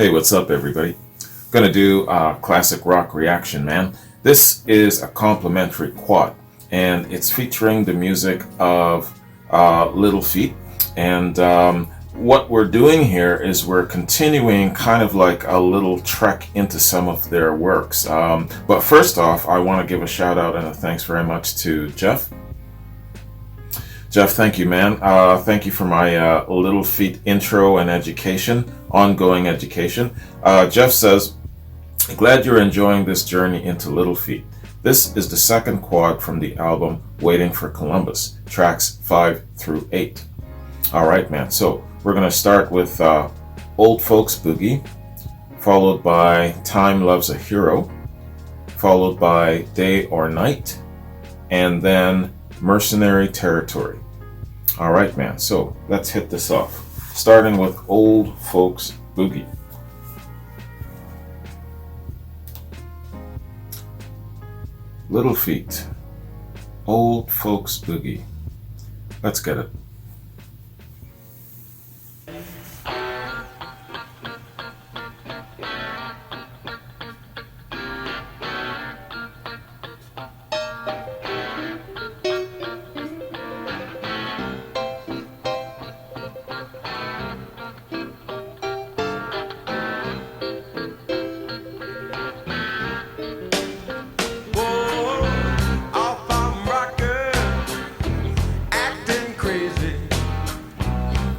Hey, what's up, everybody? Gonna do a classic rock reaction, man. This is a complimentary quad, and it's featuring the music of Little Feat. And what we're doing here is we're continuing kind of like a little trek into some of their works. But first off, I want to give a shout out and a thanks very much to Jeff. Jeff, thank you, man. Thank you for my Little Feat intro and education, ongoing education. Jeff says, glad you're enjoying this journey into Little Feat. This is the second quad from the album Waiting for Columbus, tracks 5 through 8. All right, man. So we're going to start with Old Folks Boogie, followed by Time Loves a Hero, followed by Day or Night, and then Mercenary Territory. All right, man. So let's hit this off, starting with Old Folks Boogie. Little Feat, Old Folks Boogie. Let's get it.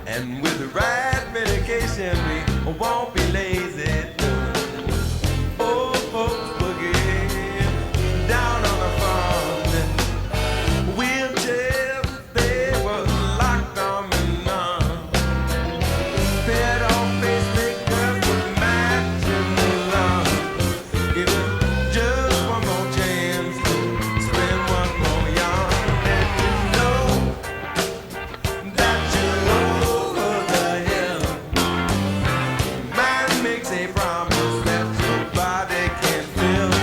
And with the right medication, we won't be lazy. Old folks boogie down on the farm. Wheelchairs, they was locked on and on. Paired on pacemakers with matching lungs. It was just one more chance to spend one more yarn. And you know that you know a promise that nobody can fill.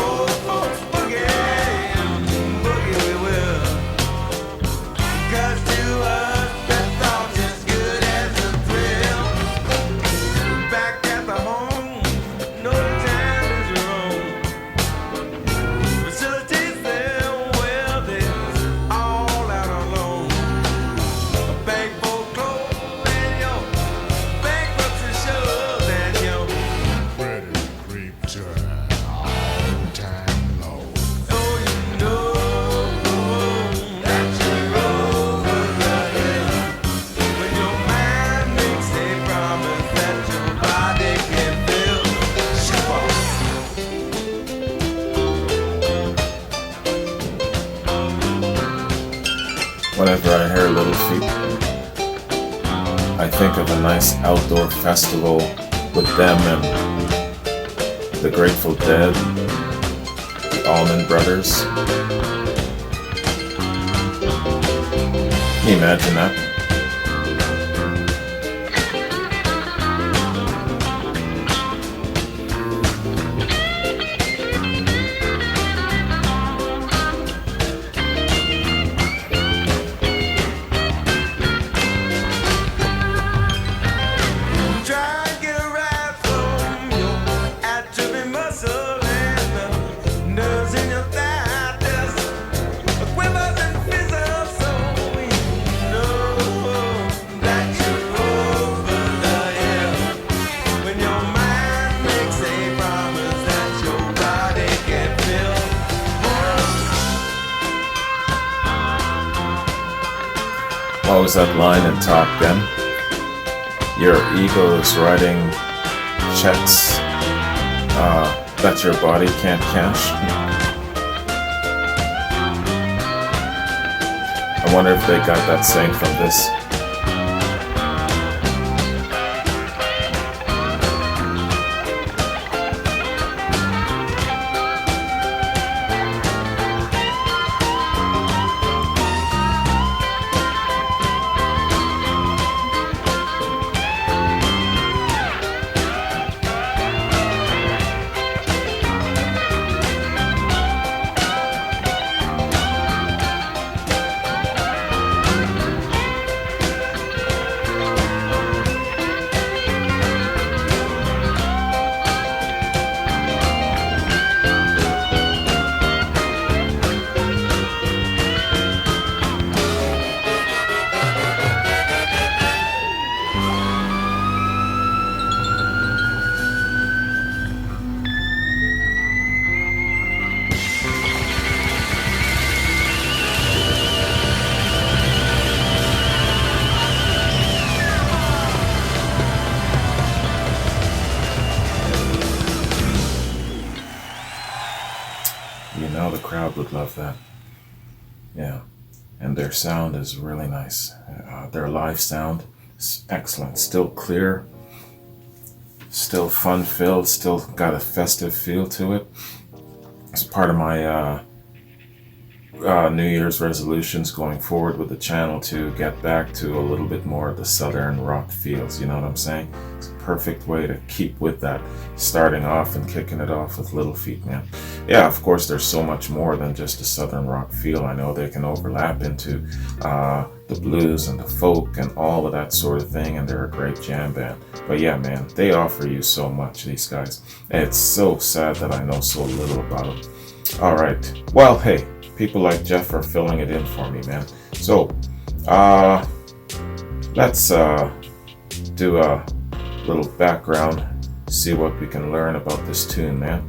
Old folks boogie, boogie we will. 'Cause to us that thought's as good as a thrill. Back at the home, no time is your own. Facilities there, well, they're all out on loan. A bank foreclosed and your bankruptcy shows and your credit creep turn all time low. so you know that you're over the hill. When your mind makes a promise that your body can feel. Whenever I hear Little Feat, I think of a nice outdoor festival with them and the Grateful Dead, the Allman Brothers. Can you imagine that? Try and get a ride from your atrophy muscle and the nerves in your thigh just quivers and fizzles, so you know that you're over the hill. When your mind makes a promise that your body can feel. What was that line in Top Gun? Your ego is writing checks that your body can't cash. I wonder if they got that saying from this. crowd would love that. Yeah, and their sound is really nice. Their live sound is excellent. Still clear, still fun-filled, still got a festive feel to it. It's part of my New Year's resolutions going forward with the channel to get back to a little bit more of the southern rock feels, you know what I'm saying? It's a perfect way to keep with that, starting off and kicking it off with Little Feat, man. Yeah, of course, there's so much more than just a southern rock feel. I know they can overlap into the blues and the folk and all of that sort of thing, and they're a great jam band. But yeah, man, they offer you so much, these guys. And it's so sad that I know so little about them. All right, well, hey, people like Jeff are filling it in for me, man. So, let's do a little background, see what we can learn about this tune, man.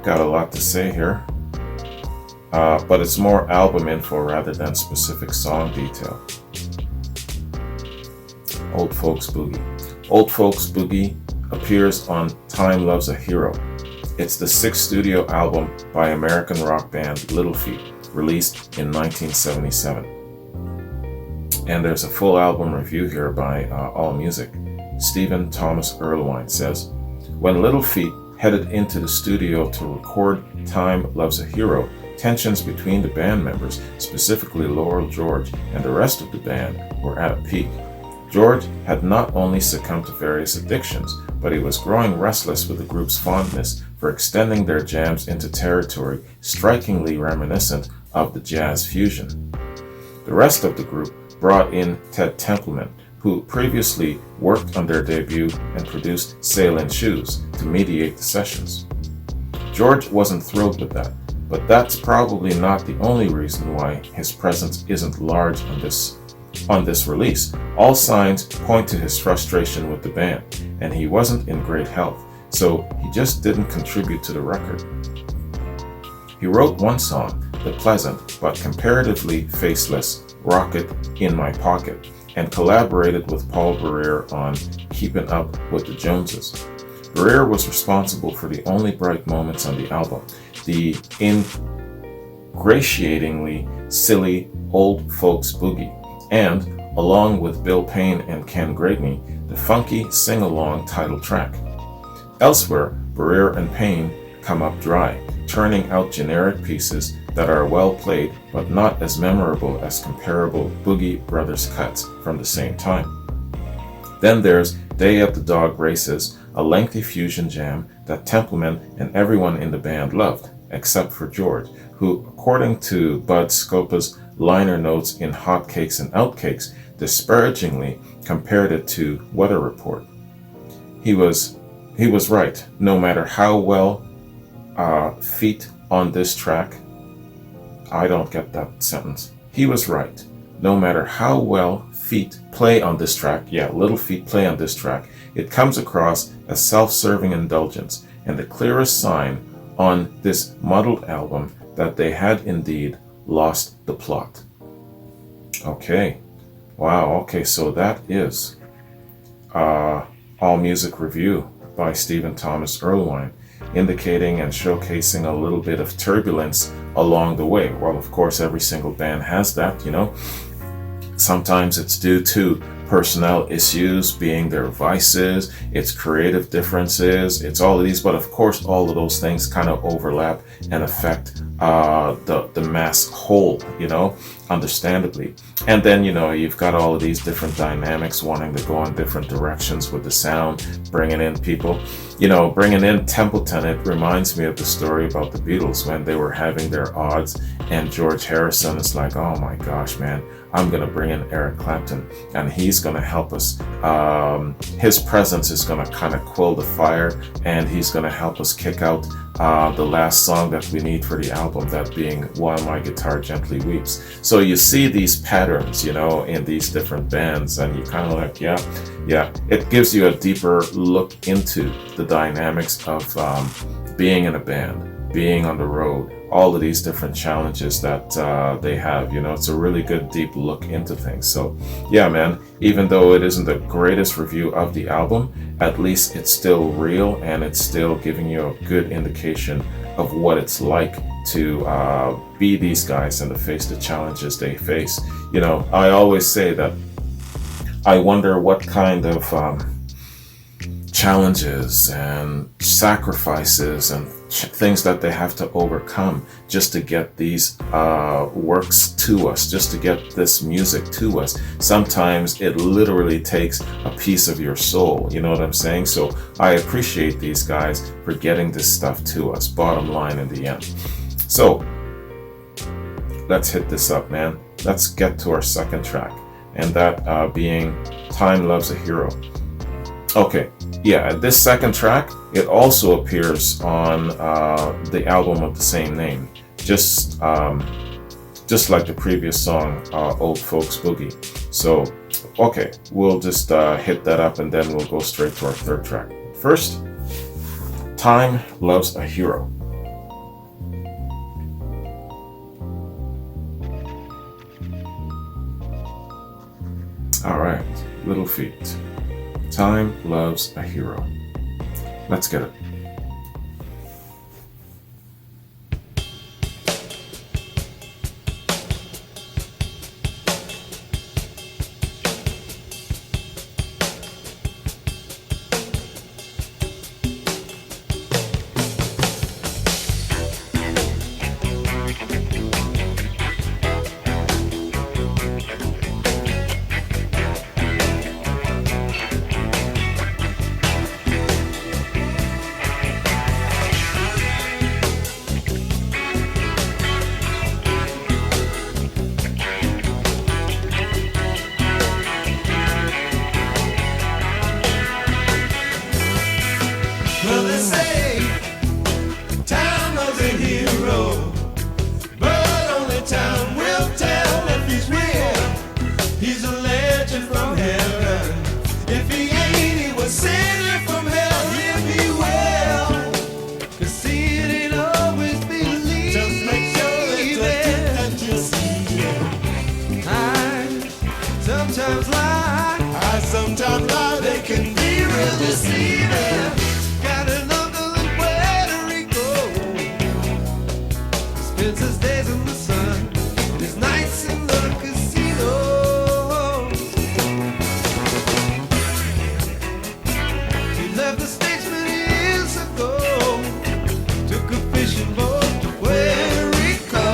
Got a lot to say here, but it's more album info rather than specific song detail. Old Folks Boogie. Old Folks Boogie appears on Time Loves a Hero. It's the sixth studio album by American rock band Little Feat, released in 1977. And there's a full album review here by AllMusic. Stephen Thomas Erlewine says, when Little Feat headed into the studio to record Time Loves a Hero, tensions between the band members, specifically Laurel George and the rest of the band, were at a peak. George had not only succumbed to various addictions, but he was growing restless with the group's fondness for extending their jams into territory strikingly reminiscent of the jazz fusion. The rest of the group brought in Ted Templeman, who previously worked on their debut and produced Sail in Shoes, to mediate the sessions. George wasn't thrilled with that, but that's probably not the only reason why his presence isn't large on this release. All signs point to his frustration with the band, and he wasn't in great health, so he just didn't contribute to the record. He wrote one song, the pleasant but comparatively faceless Rocket in My Pocket, and collaborated with Paul Barrere on Keeping Up with the Joneses. Barrere was responsible for the only bright moments on the album, the ingratiatingly silly Old Folks Boogie, and, along with Bill Payne and Ken Gradney, the funky sing-along title track. Elsewhere, Barrere and Payne come up dry, turning out generic pieces that are well played but not as memorable as comparable Boogie Brothers cuts from the same time. Then there's Day at the Dog Races, a lengthy fusion jam that Templeman and everyone in the band loved, except for George, who, according to Bud Scopa's liner notes in Hotcakes and Outcakes, disparagingly compared it to Weather Report. He was right. No matter how well Feat on this track, I don't get that sentence. He was right. No matter how well Feat play on this track, Little Feat play on this track, it comes across as self-serving indulgence and the clearest sign on this muddled album that they had indeed lost the plot. Okay. Wow. Okay, so that is AllMusic Review by Stephen Thomas Erlewine, indicating and showcasing a little bit of turbulence along the way. Well, of course, every single band has that, you know. Sometimes it's due to personnel issues being their vices, it's creative differences, it's all of these, but of course all of those things kind of overlap and affect the mass whole, you know, understandably. And then, you know, you've got all of these different dynamics wanting to go in different directions with the sound, bringing in people. You know, bringing in Templeton, it reminds me of the story about the Beatles when they were having their odds and George Harrison is like, oh my gosh, man, I'm going to bring in Eric Clapton and he's going to help us. His presence is going to kind of quell the fire and he's going to help us kick out the last song that we need for the album, that being While My Guitar Gently Weeps. So you see these patterns, you know, in these different bands and you kind of like, yeah, it gives you a deeper look into the dynamics of being in a band, being on the road, all of these different challenges that they have. You know, it's a really good deep look into things. So yeah, man, even though it isn't the greatest review of the album, at least it's still real, and it's still giving you a good indication of what it's like to be these guys and to face the challenges they face. You know, I always say that I wonder what kind of challenges and sacrifices and things that they have to overcome just to get these works to us, just to get this music to us. Sometimes it literally takes a piece of your soul, you know what I'm saying? So I appreciate these guys for getting this stuff to us, bottom line in the end. So let's hit this up, man. Let's get to our second track, and that being Time Loves a Hero. Okay, yeah, this second track, it also appears on the album of the same name, just like the previous song, Old Folks Boogie. So, okay, we'll just hit that up, and then we'll go straight to our third track. First, Time Loves a Hero. All right, Little Feat. Time Loves a Hero. Let's get it. Well, they say time loves a hero, but only time will tell if he's real. He's a legend from heaven. If he ain't, he was sent from hell. If he will, 'cause see, it ain't always believing. Just make sure that you see it. I sometimes lie. I sometimes lie. They can be real deceiving. Got an uncle in Puerto Rico. Spends his days in the sun and his nights in the casino. He left the States many years ago. Took a fishing boat to Puerto Rico.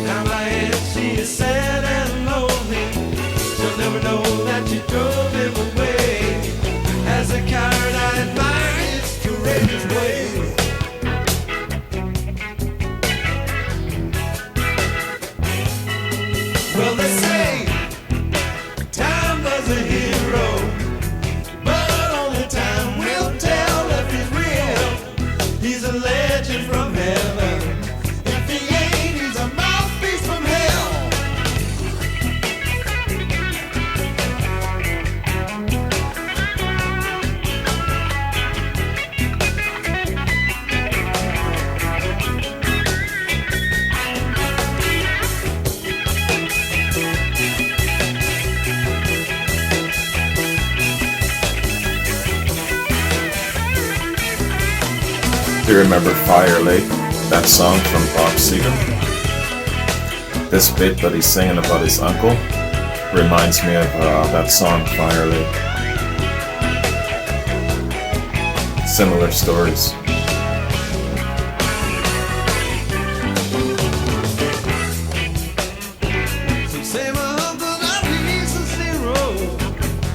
Now my aunt, she is sad and lonely. She'll never know that you drove him away. As a coward, I admire his courageous ways. Well, they say time was a hero, but only time will tell if he's real. He's a legend from heaven. If he ain't, he's a mouthpiece from hell. Do you remember Fire Lake, that song from Bob Seger? This bit that he's singing about his uncle reminds me of that song Fire Lake. Similar stories. Some say my uncle got he's a zero.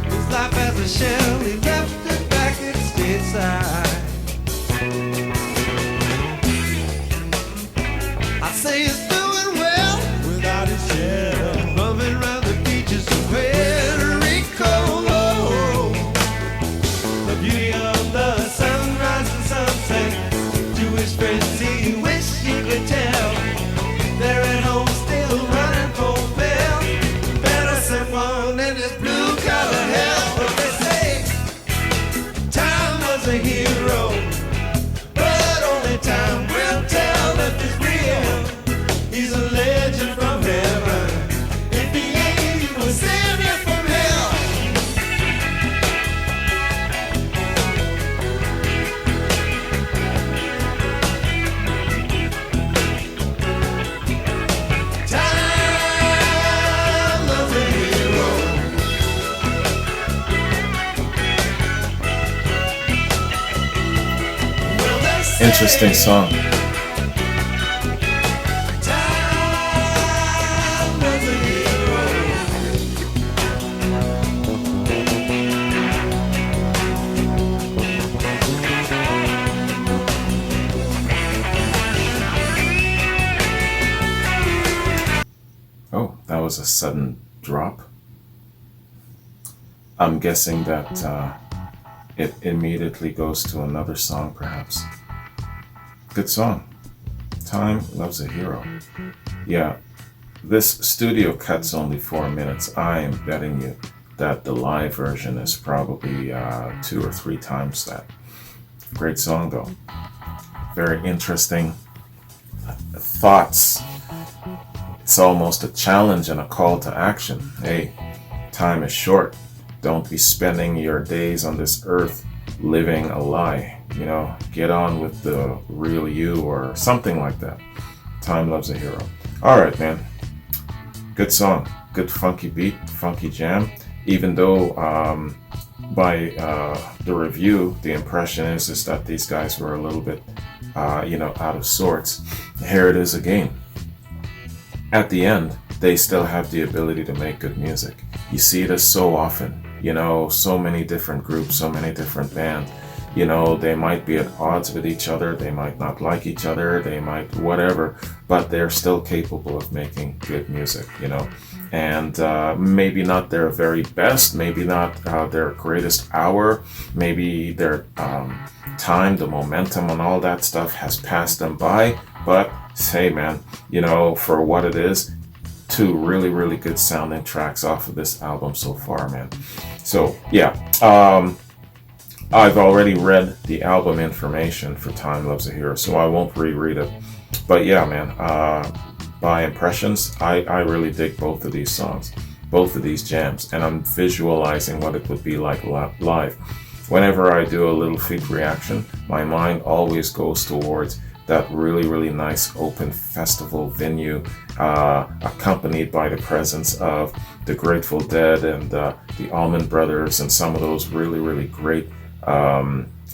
His life as a shell, he left it back at stateside. I say he's doing well without his shell. Bumming around the beaches of Puerto Rico. The beauty of the sunrise and sunset. To his friends he wished he could tell. They're at home still running for bail. Better someone in this blue collar hell. But they say time was a hero. Interesting song. Oh, that was a sudden drop. I'm guessing that it immediately goes to another song, perhaps. Good song. Time Loves a Hero. Yeah, this studio cut's only 4 minutes. I'm betting you that the live version is probably 2 or 3 times that. Great song, though. Very interesting thoughts. It's almost a challenge and a call to action. Hey, time is short. Don't be spending your days on this earth living a lie. You know, get on with the real you or something like that. Time Loves a Hero. All right, man. Good song. Good funky beat, funky jam. Even though by the review, the impression is that these guys were a little bit, out of sorts. Here it is again. At the end, they still have the ability to make good music. You see this so often. So many different groups, so many different bands. They might be at odds with each other, they might not like each other, they might whatever, but they're still capable of making good music, And maybe not their very best, maybe not their greatest hour, maybe their time, the momentum and all that stuff has passed them by, but hey man, for what it is, 2 really, really good sounding tracks off of this album so far, man. So, yeah. I've already read the album information for Time Loves a Hero, so I won't reread it. But yeah, man, by impressions, I really dig both of these songs, both of these jams, and I'm visualizing what it would be like live. Whenever I do a Little Feat reaction, my mind always goes towards that really, really nice open festival venue, accompanied by the presence of the Grateful Dead and the Allman Brothers and some of those really, really great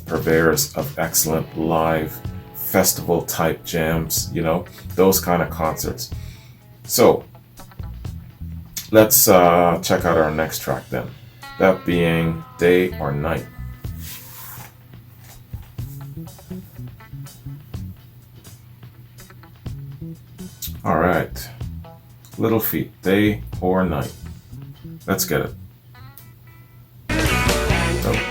purveyors of excellent live festival type jams, those kind of concerts. So let's check out our next track then, that being Day or Night. All right, Little Feat, Day or Night. Let's get it. Oh.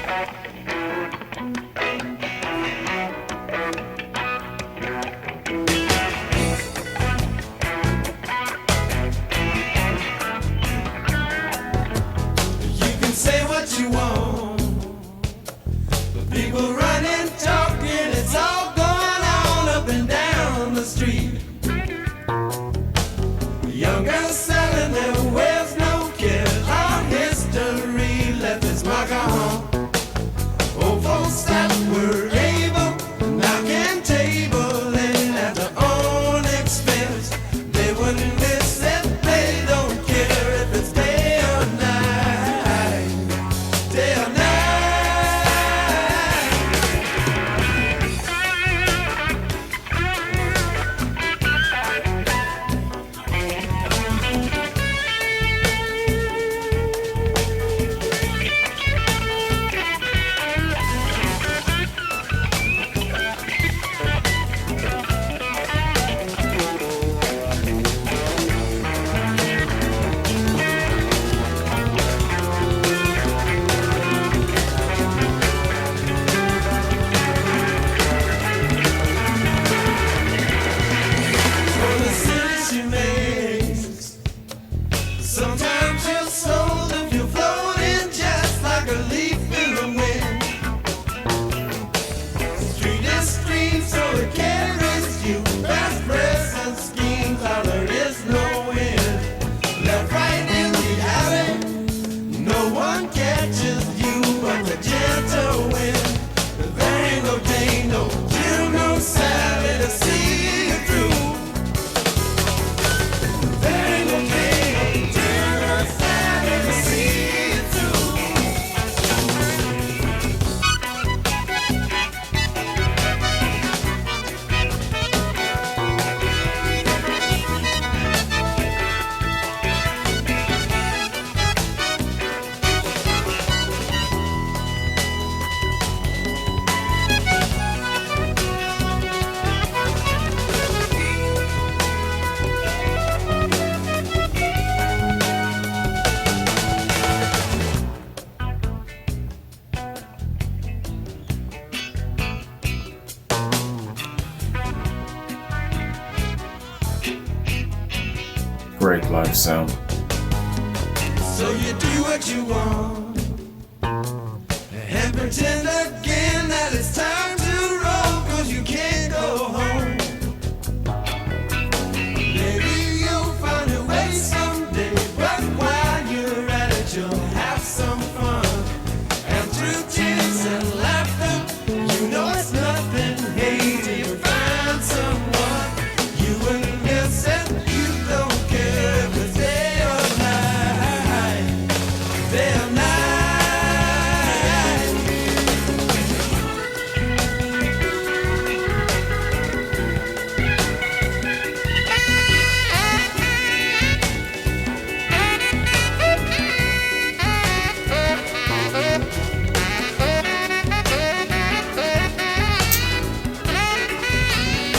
Young girls selling their wares, no care. Hard head great live sound. So you do what you want and pretend again that it's time to roll, 'cause you can't go home. Maybe you'll find a way someday, but while you're at it you'll have some fun. And through tears and laughter, you know it's nothing. Hey, till you find someone you wouldn't guess that you don't care, 'cause day or night, day or night.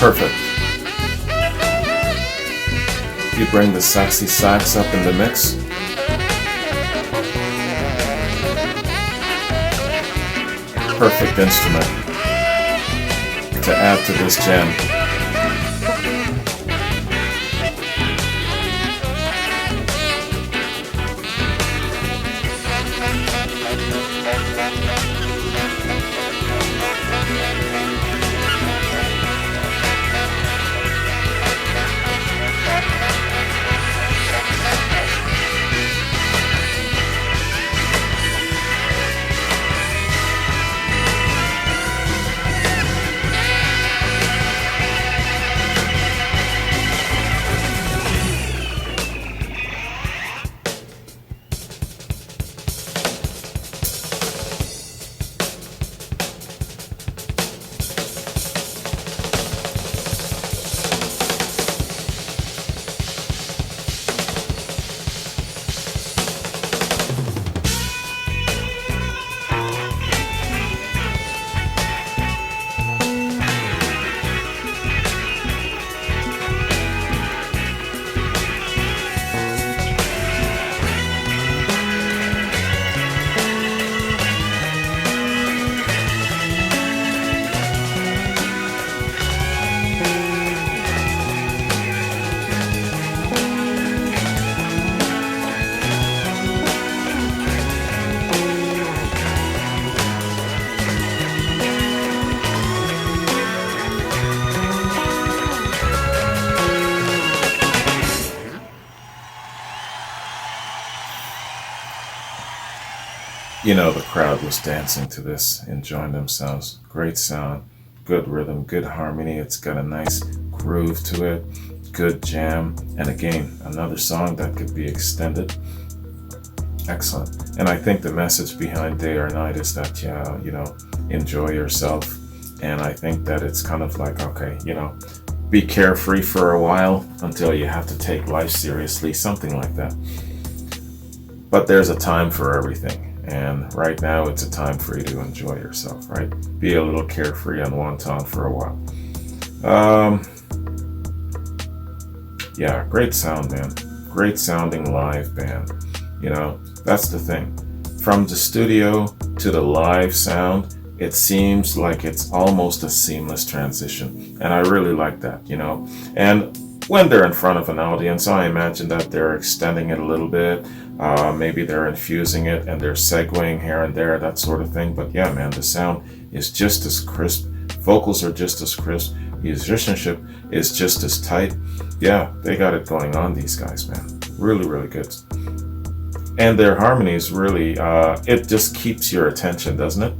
Perfect. You bring the sexy sax up in the mix. Perfect instrument to add to this jam. You know, the crowd was dancing to this, enjoying themselves. Great sound, good rhythm, good harmony. It's got a nice groove to it, good jam. And again, another song that could be extended. Excellent. And I think the message behind Day or Night is that, you know, enjoy yourself. And I think that it's kind of like, okay, you know, be carefree for a while until you have to take life seriously, something like that. But there's a time for everything. And right now it's a time for you to enjoy yourself, right? Be a little carefree and wanton for a while. Yeah, great sound, man. Great sounding live band. You know, that's the thing. From the studio to the live sound, it seems like it's almost a seamless transition. And I really like that, you know. And when they're in front of an audience, I imagine that they're extending it a little bit. Maybe they're infusing it and they're segueing here and there, that sort of thing. But yeah, man, the sound is just as crisp. Vocals are just as crisp. Musicianship is just as tight. Yeah, they got it going on, these guys, man. Really, really good. And their harmonies really, it just keeps your attention, doesn't it?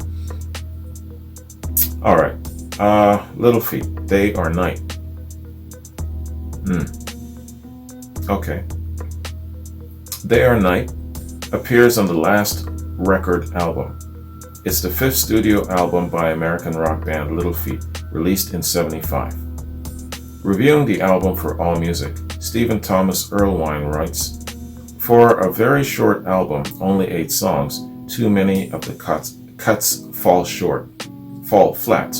All right. Little Feat, Day or Night. Okay. Day or Night appears on the last record album. It's the fifth studio album by American rock band Little Feat, released in '75. Reviewing the album for AllMusic, Stephen Thomas Erlewine writes, "For a very short album, only 8 songs, too many of the cuts fall flat.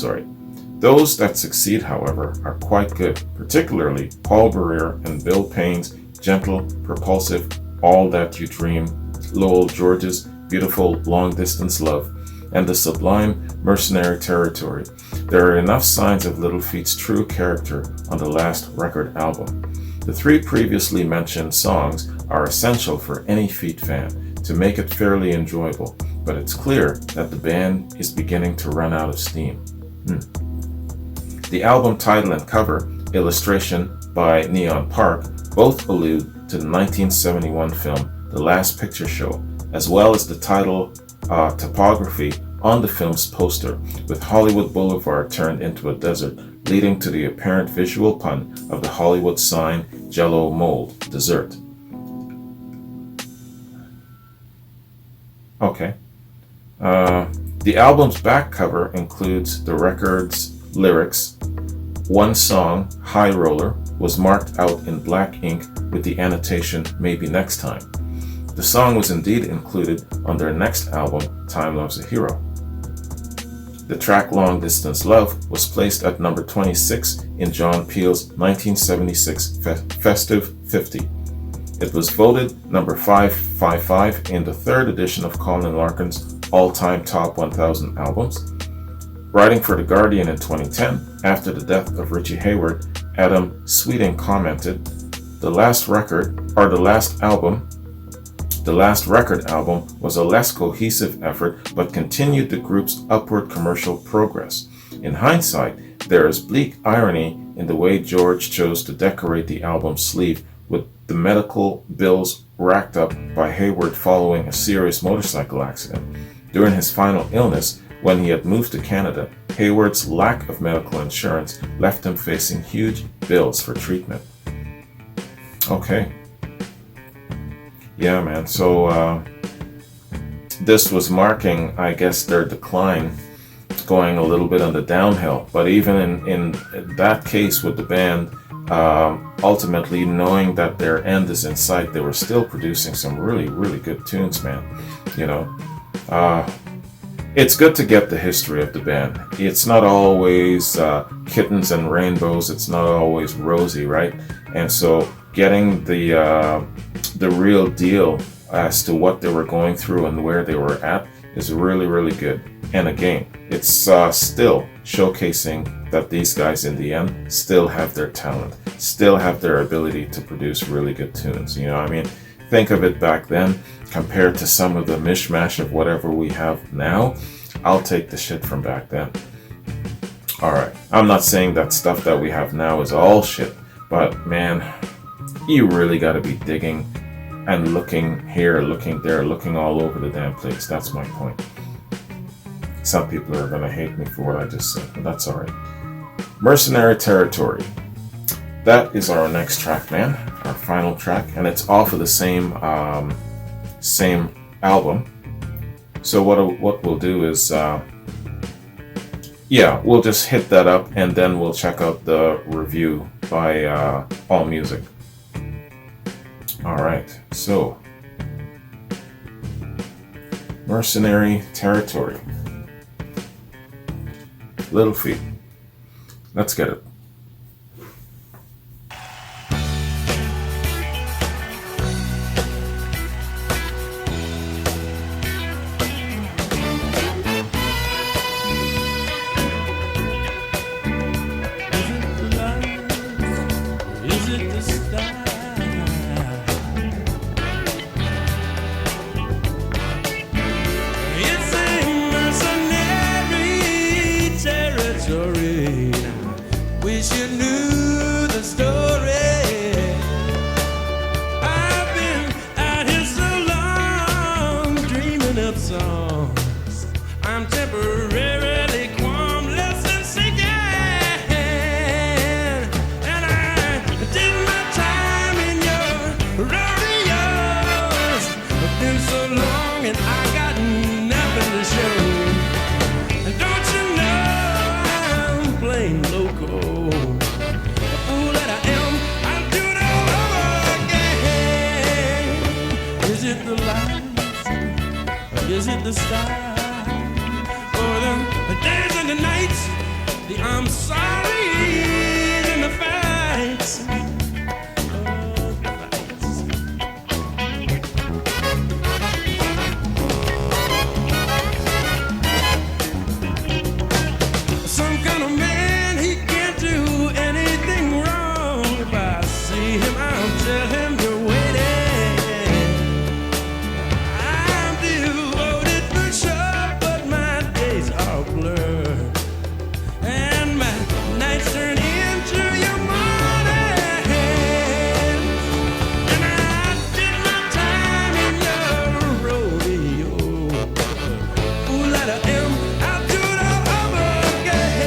Those that succeed, however, are quite good, particularly Paul Barrere and Bill Payne's gentle, propulsive All That You Dream, Lowell George's beautiful Long Distance Love, and the sublime Mercenary Territory. There are enough signs of Little Feat's true character on the last record album. The three previously mentioned songs are essential for any Feet fan to make it fairly enjoyable, but it's clear that the band is beginning to run out of steam. The album title and cover, illustration by Neon Park, both allude to the 1971 film The Last Picture Show, as well as the title topography on the film's poster, with Hollywood Boulevard turned into a desert, leading to the apparent visual pun of the Hollywood sign Jell-O mold, dessert. Okay. The album's back cover includes the record's lyrics. One song, High Roller, was marked out in black ink with the annotation Maybe Next Time. The song was indeed included on their next album, Time Loves a Hero. The track Long Distance Love was placed at number 26 in John Peel's 1976 Festive 50. It was voted number 555 in the third edition of Colin Larkin's all-time top 1000 albums. Writing for The Guardian in 2010, after the death of Richie Hayward, Adam Sweeting commented, The last record album was a less cohesive effort but continued the group's upward commercial progress. In hindsight, there is bleak irony in the way George chose to decorate the album's sleeve with the medical bills racked up by Hayward following a serious motorcycle accident. During his final illness, when he had moved to Canada, Hayward's lack of medical insurance left him facing huge bills for treatment. Okay. Yeah, man. So this was marking, I guess, their decline, going a little bit on the downhill. But even in that case with the band, ultimately knowing that their end is in sight, they were still producing some really, really good tunes, man. You know, it's good to get the history of the band. It's not always kittens and rainbows. It's not always rosy, right? And so getting the real deal as to what they were going through and where they were at is really, really good. And again, it's still showcasing that these guys in the end still have their talent, still have their ability to produce really good tunes. You know what I mean? Think of it back then compared to some of the mishmash of whatever we have now. I'll take the shit from back then. Alright, I'm not saying that stuff that we have now is all shit, but man, you really gotta be digging and looking here, looking there, looking all over the damn place. That's my point. Some people are gonna hate me for what I just said, but that's alright. Mercenary Territory. That is our next track, man. Our final track, and it's off of the same album. So what we'll do is, we'll just hit that up, and then we'll check out the review by AllMusic. All right, so Mercenary Territory, Little Feat. Let's get it. Is it the sky or the days and the nights, the I'm sorry and the fights? Some kind of man, he can't do anything wrong. If I see him, that I am, I'll do it all over again.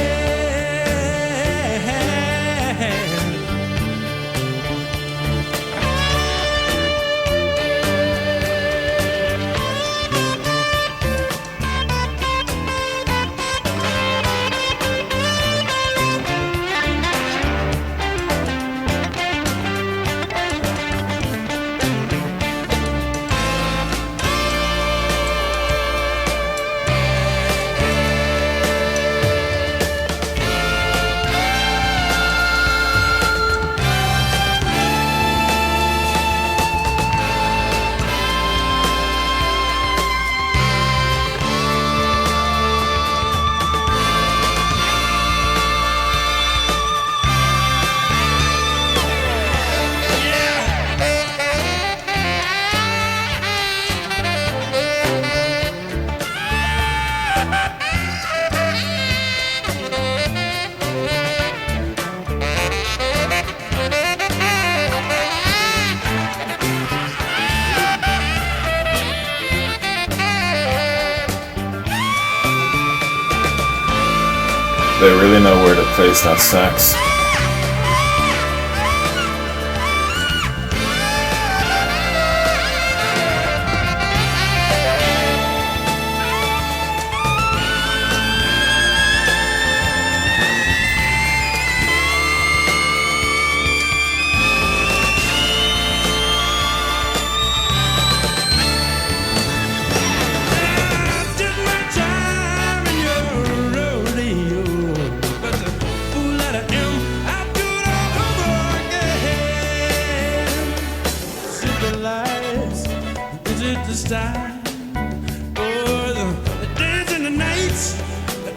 They really know where to place that sax.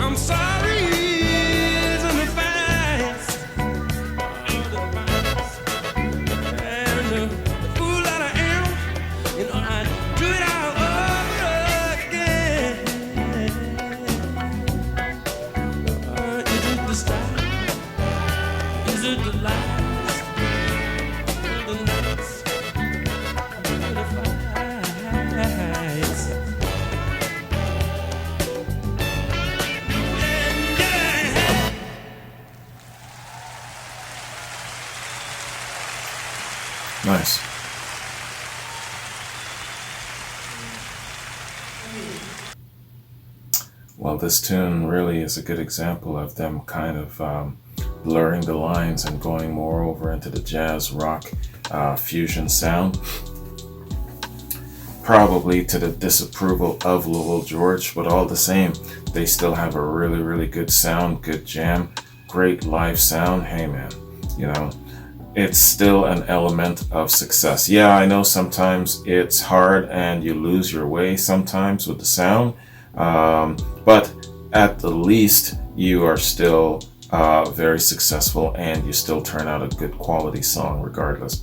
I'm sorry, it's in the fights, and the fool that I am, you know I do it all over again. Is it the style? Is it the lies? The nights, the fights. Nice. Well, this tune really is a good example of them kind of blurring the lines and going more over into the jazz rock fusion sound. Probably to the disapproval of Louisville George, but all the same, they still have a really, really good sound, good jam, great live sound. Hey man, you know, it's still an element of success. Yeah, I know sometimes it's hard and you lose your way sometimes with the sound, but at the least you are still very successful and you still turn out a good quality song regardless.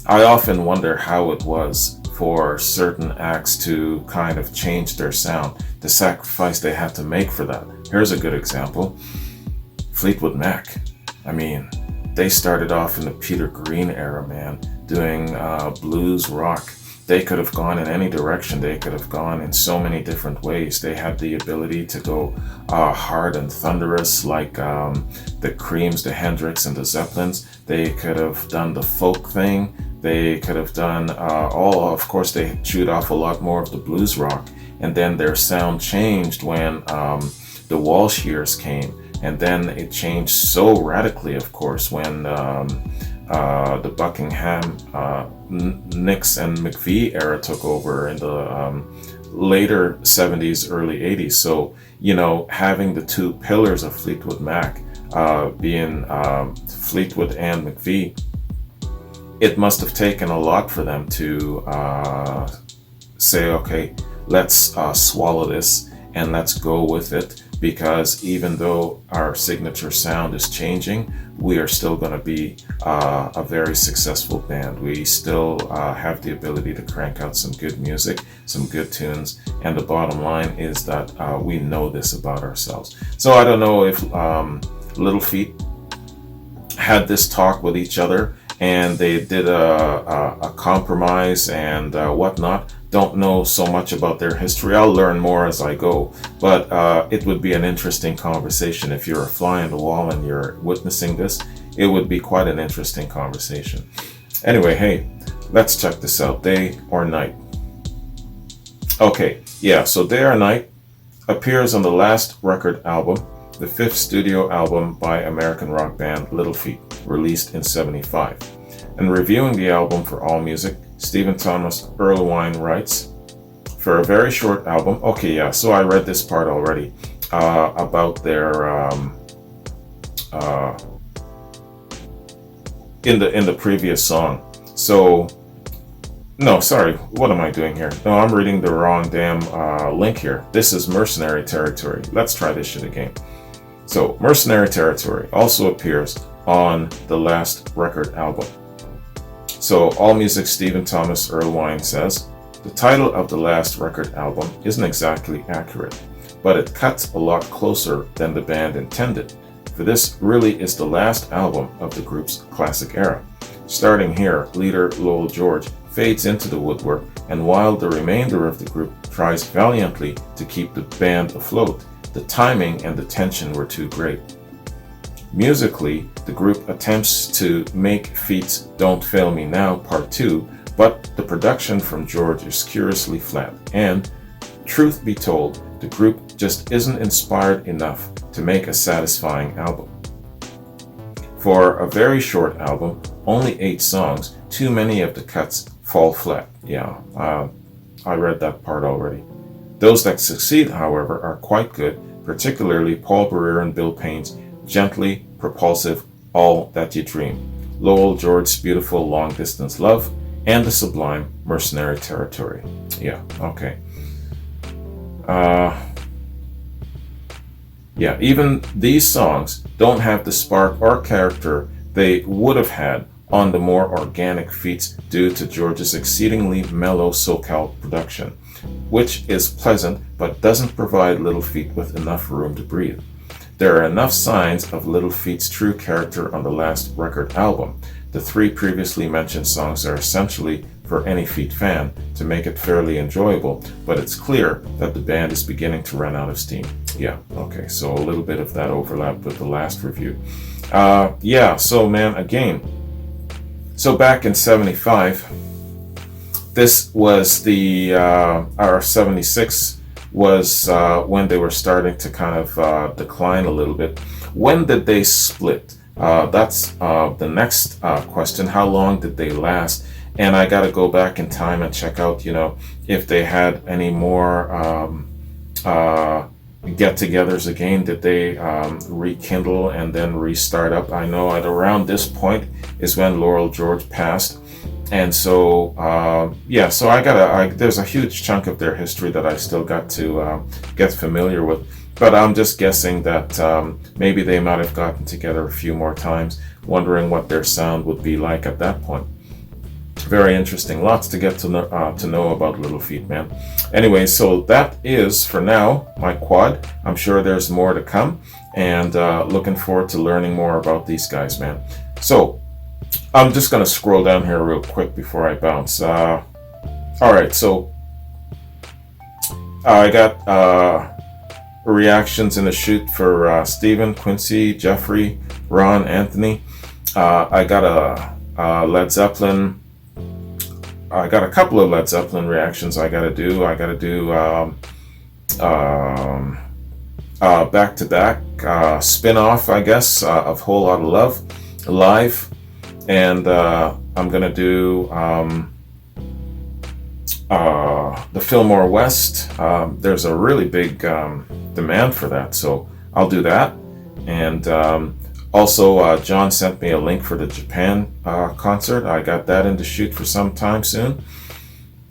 I often wonder how it was for certain acts to kind of change their sound, the sacrifice they had to make for that. Here's a good example. Fleetwood Mac. I mean, they started off in the Peter Green era, man, doing blues rock. They could have gone in any direction. They could have gone in so many different ways. They had the ability to go hard and thunderous like the Creams, the Hendrix, and the Zeppelins. They could have done the folk thing. They could have done of course, they chewed off a lot more of the blues rock. And then their sound changed when the Walsh years came. And then it changed so radically, of course, when the Buckingham, Nicks and McVie era took over in the later 70s, early 80s. So, you know, having the two pillars of Fleetwood Mac being Fleetwood and McVie, it must have taken a lot for them to say, okay, let's swallow this and let's go with it. Because even though our signature sound is changing, we are still going to be a very successful band. We still have the ability to crank out some good music, some good tunes, and the bottom line is that we know this about ourselves. So I don't know if Little Feat had this talk with each other and they did a compromise and whatnot. don't know so much about their history. I'll learn more as I go, but it would be an interesting conversation. If you're a fly on the wall and you're witnessing this, it would be quite an interesting conversation. Anyway, hey, let's check this out. Day or Night. Okay, yeah, so Day or Night appears on the last record album, the fifth studio album by American rock band Little Feat, released in '75. And reviewing the album for AllMusic, Stephen Thomas Erlewine writes, for a very short album, okay, yeah, so I read this part already, about their, in the previous song. So, no, sorry, what am I doing here? No, I'm reading the wrong damn link here. This is Mercenary Territory. Let's try this shit again. So, Mercenary Territory also appears on the last record album. So, AllMusic Stephen Thomas Erlewine says, the title of the last record album isn't exactly accurate, but it cuts a lot closer than the band intended, for this really is the last album of the group's classic era. Starting here, leader Lowell George fades into the woodwork, and while the remainder of the group tries valiantly to keep the band afloat, the timing and the tension were too great. Musically, the group attempts to make Feat's Don't Fail Me Now Part 2, but the production from George is curiously flat, and, truth be told, the group just isn't inspired enough to make a satisfying album. For a very short album, only 8 songs, too many of the cuts fall flat. Yeah, I read that part already. Those that succeed, however, are quite good, particularly Paul Barrere and Bill Payne's gently propulsive All That You Dream, Lowell George's beautiful Long Distance Love, and the sublime Mercenary Territory. Yeah, okay. Yeah, even these songs don't have the spark or character they would have had on the more organic feats due to George's exceedingly mellow SoCal production, which is pleasant but doesn't provide Little Feat with enough room to breathe. There are enough signs of Little Feat's true character on the last record album. The 3 previously mentioned songs are essentially for any Feat fan to make it fairly enjoyable, but it's clear that the band is beginning to run out of steam. Yeah, okay, so a little bit of that overlap with the last review. Yeah, so man, again, so back in '75, this was the, or '76 was when they were starting to kind of decline a little bit. When did they split? That's the next question. How long did they last? And I got to go back in time and check out, you know, if they had any more get-togethers again. Did they rekindle and then restart up? I know at around this point is when Lowell George passed. And so, yeah, so there's a huge chunk of their history that I still got to get familiar with. But I'm just guessing that maybe they might have gotten together a few more times, wondering what their sound would be like at that point. Very interesting. Lots to get to know about Little Feat, man. Anyway, so that is, for now, my quad. I'm sure there's more to come, and looking forward to learning more about these guys, man. So, I'm just going to scroll down here real quick before I bounce. Alright, so I got reactions in the shoot for Stephen, Quincy, Jeffrey, Ron, Anthony. I got a Led Zeppelin. I got a couple of Led Zeppelin reactions I got to do. I got to do back-to-back spin-off, I guess, of Whole Lotta Love live. And I'm going to do the Fillmore West. There's a really big demand for that, so I'll do that. And also, John sent me a link for the Japan concert. I got that in the shoot for some time soon.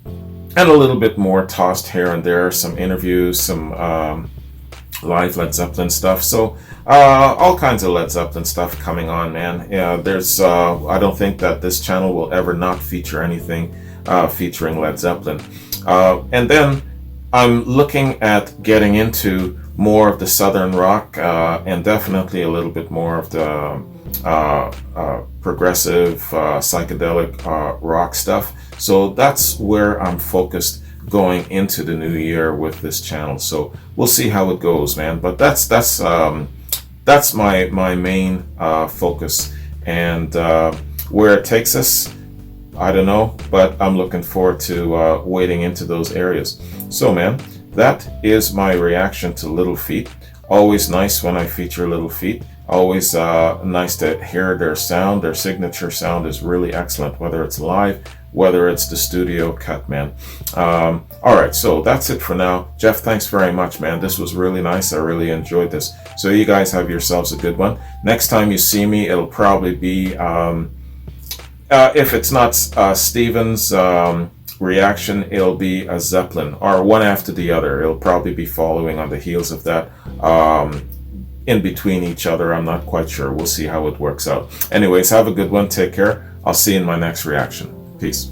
And a little bit more tossed here and there, some interviews, some live Led Zeppelin stuff. So all kinds of Led Zeppelin stuff coming on, man. Yeah, there's I don't think that this channel will ever not feature anything featuring Led Zeppelin. And then I'm looking at getting into more of the Southern rock and definitely a little bit more of the progressive psychedelic rock stuff. So that's where I'm focused going into the new year with this channel. So we'll see how it goes, man. But that's my main focus, and where it takes us, I don't know, but I'm looking forward to wading into those areas. So, man, that is my reaction to Little Feat. Always nice when I feature Little Feat. Always nice to hear their sound. Their signature sound is really excellent, whether it's live, whether it's the studio cut, man. All right, so that's it for now. Jeff, thanks very much, man. This was really nice. I really enjoyed this. So you guys have yourselves a good one. Next time you see me, it'll probably be, if it's not Steven's reaction, it'll be a Zeppelin, or one after the other. It'll probably be following on the heels of that, in between each other. I'm not quite sure. We'll see how it works out. Anyways, have a good one. Take care. I'll see you in my next reaction. Peace.